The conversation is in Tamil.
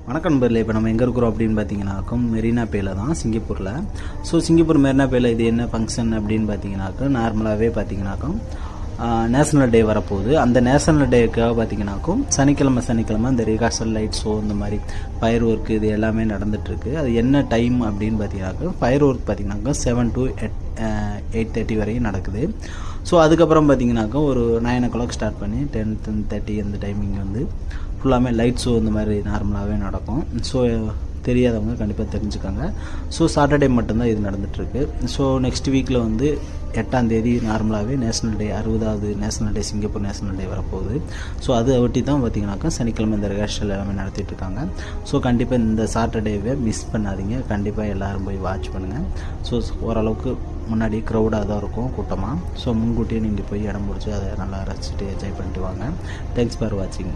வணக்கம் நண்பர்களே. இப்போ நம்ம எங்கே இருக்கிறோம் அப்படின்னு பார்த்தீங்கன்னாக்கும் மெரினா பேல தான், சிங்கப்பூரில். ஸோ சிங்கப்பூர் மெரினா பேல இது என்ன ஃபங்க்ஷன் அப்படின்னு பார்த்தீங்கன்னாக்கும், நார்மலாகவே பார்த்தீங்கன்னாக்கும் நேஷனல் டே வரப்போகுது. அந்த நேஷனல் டேக்காக பார்த்தீங்கன்னாக்கும் சனிக்கிழமை இந்த ரிஹர்சல், லைட் ஷோ, இந்த மாதிரி ஃபயர் ஒர்க் இது எல்லாமே நடந்துகிட்ருக்கு. அது என்ன டைம் அப்படின்னு பார்த்தீங்கன்னாக்கும் ஃபயர் ஒர்க் பார்த்தீங்கன்னாக்கா 7 to 8:30 வரையும் நடக்குது. ஸோ அதுக்கப்புறம் பார்த்தீங்கன்னாக்கா ஒரு 9 o'clock ஸ்டார்ட் பண்ணி 10:30 அந்த டைமிங் வந்து ஃபுல்லாமே லைட் ஷோ இந்த மாதிரி நார்மலாகவே நடக்கும். ஸோ தெரியாதவங்க கண்டிப்பாக தெரிஞ்சுக்காங்க. ஸோ சாட்டர்டே மட்டும்தான் இது நடந்துகிட்ருக்கு. ஸோ நெக்ஸ்ட் வீக்கில் வந்து 8ஆம் தேதி நார்மலாகவே நேஷனல் டே, 60வது national day, Singapore national day வரப்போகுது. ஸோ அதை ஒட்டி தான் பார்த்திங்கனாக்கா சனிக்கிழமை இந்த ரிஹர்சல் எல்லாமே நடத்திட்டுருக்காங்க. ஸோ கண்டிப்பாக இந்த சாட்டர்டேவை மிஸ் பண்ணாதீங்க. கண்டிப்பாக எல்லோரும் போய் வாட்ச் பண்ணுங்கள். ஸோ ஓரளவுக்கு முன்னாடி க்ரௌடாக தான் இருக்கும், கூட்டமாக. ஸோ முன்கூட்டியே நீங்கள் போய் இடம் பிடிச்சி அதை நல்லா ரசிச்சுட்டு என்ஜாய் பண்ணிட்டு வாங்க. தேங்க்ஸ் ஃபார் வாட்சிங்.